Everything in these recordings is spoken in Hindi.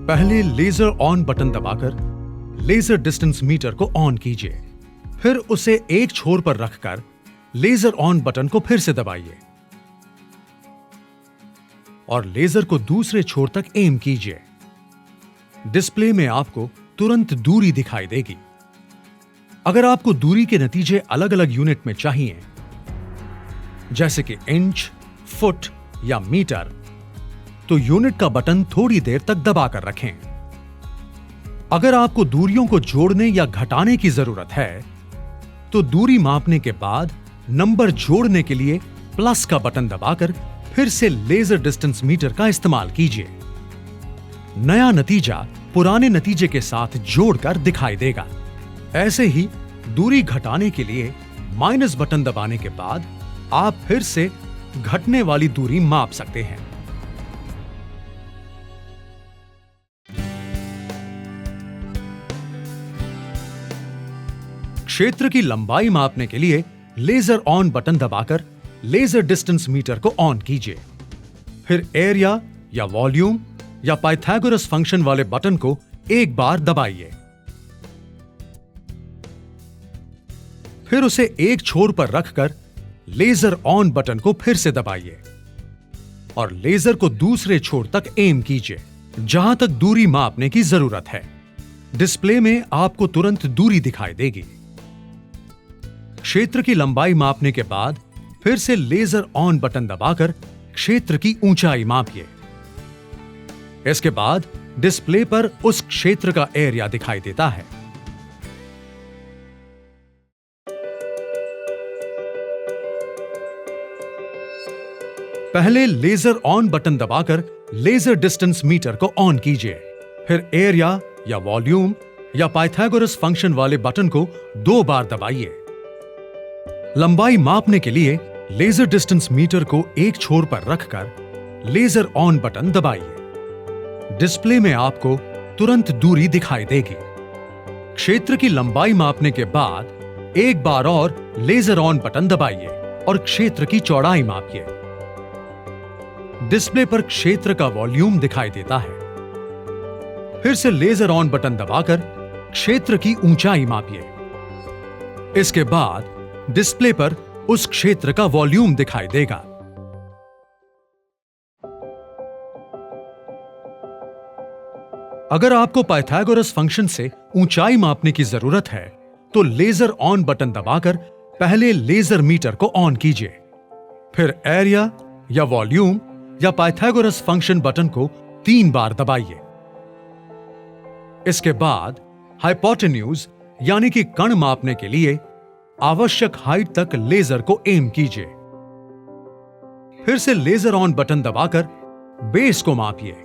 पहले लेजर ऑन बटन दबाकर लेजर डिस्टेंस मीटर को ऑन कीजिए। फिर उसे एक छोर पर रखकर लेजर ऑन बटन को फिर से दबाइए और लेजर को दूसरे छोर तक एम कीजिए। डिस्प्ले में आपको तुरंत दूरी दिखाई देगी। अगर आपको दूरी के नतीजे अलग अलग यूनिट में चाहिए, जैसे कि इंच, फुट या मीटर, तो यूनिट का बटन थोड़ी देर तक दबाकर रखें। अगर आपको दूरियों को जोड़ने या घटाने की जरूरत है, तो दूरी मापने के बाद नंबर जोड़ने के लिए प्लस का बटन दबाकर फिर से लेजर डिस्टेंस मीटर का इस्तेमाल कीजिए। नया नतीजा पुराने नतीजे के साथ जोड़कर दिखाई देगा। ऐसे ही दूरी घटाने के लिए माइनस बटन दबाने के बाद आप फिर से घटने वाली दूरी माप सकते हैं। क्षेत्र की लंबाई मापने के लिए लेजर ऑन बटन दबाकर लेजर डिस्टेंस मीटर को ऑन कीजिए। फिर एरिया या वॉल्यूम या पाइथागोरस फंक्शन वाले बटन को एक बार दबाइए। फिर उसे एक छोर पर रखकर लेजर ऑन बटन को फिर से दबाइए और लेजर को दूसरे छोर तक एम कीजिए, जहां तक दूरी मापने की जरूरत है। डिस्प्ले में आपको तुरंत दूरी दिखाई देगी। क्षेत्र की लंबाई मापने के बाद फिर से लेजर ऑन बटन दबाकर क्षेत्र की ऊंचाई मापिए। इसके बाद डिस्प्ले पर उस क्षेत्र का एरिया दिखाई देता है। पहले लेजर ऑन बटन दबाकर लेजर डिस्टेंस मीटर को ऑन कीजिए। फिर एरिया या वॉल्यूम या पाइथागोरस फंक्शन वाले बटन को 2 बार दबाइए। लंबाई मापने के लिए लेजर डिस्टेंस मीटर को एक छोर पर रखकर लेजर ऑन बटन दबाइए। डिस्प्ले में आपको तुरंत दूरी दिखाई देगी। क्षेत्र की लंबाई मापने के बाद एक बार और लेजर ऑन बटन दबाइए और क्षेत्र की चौड़ाई मापिए। डिस्प्ले पर क्षेत्र का वॉल्यूम दिखाई देता है। फिर से लेजर ऑन बटन दबाकर क्षेत्र की ऊंचाई मापिए। इसके बाद डिस्प्ले पर उस क्षेत्र का वॉल्यूम दिखाई देगा। अगर आपको पाइथागोरस फंक्शन से ऊंचाई मापने की जरूरत है, तो लेजर ऑन बटन दबाकर पहले लेजर मीटर को ऑन कीजिए। फिर एरिया या वॉल्यूम या पाइथागोरस फंक्शन बटन को 3 बार दबाइए। इसके बाद हाइपोटेन्यूज यानी कि कण मापने के लिए आवश्यक हाइट तक लेजर को एम कीजिए। फिर से लेजर ऑन बटन दबाकर बेस को मापिए,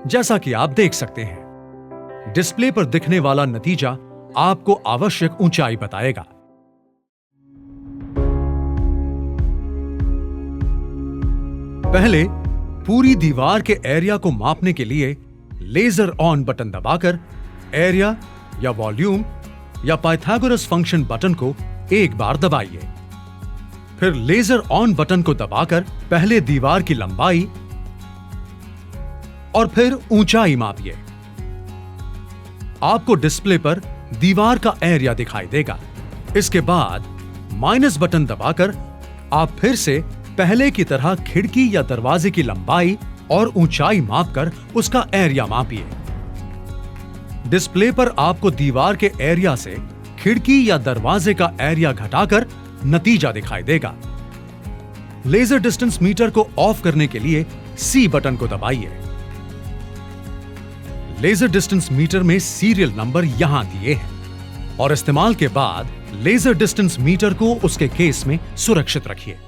जैसा कि आप देख सकते हैं। डिस्प्ले पर दिखने वाला नतीजा आपको आवश्यक ऊंचाई बताएगा। पहले पूरी दीवार के एरिया को मापने के लिए लेजर ऑन बटन दबाकर एरिया या वॉल्यूम या पाइथागोरस फंक्शन बटन को एक बार दबाइए। फिर लेजर ऑन बटन को दबाकर पहले दीवार की लंबाई और फिर ऊंचाई मापिए। आपको डिस्प्ले पर दीवार का एरिया दिखाई देगा। इसके बाद माइनस बटन दबाकर आप फिर से पहले की तरह खिड़की या दरवाजे की लंबाई और ऊंचाई मापकर उसका एरिया मापिए। डिस्प्ले पर आपको दीवार के एरिया से खिड़की या दरवाजे का एरिया घटाकर नतीजा दिखाई देगा। लेजर डिस्टेंस मीटर को ऑफ करने के लिए सी बटन को दबाइए। लेजर डिस्टेंस मीटर में सीरियल नंबर यहां दिए हैं और इस्तेमाल के बाद लेजर डिस्टेंस मीटर को उसके केस में सुरक्षित रखिए।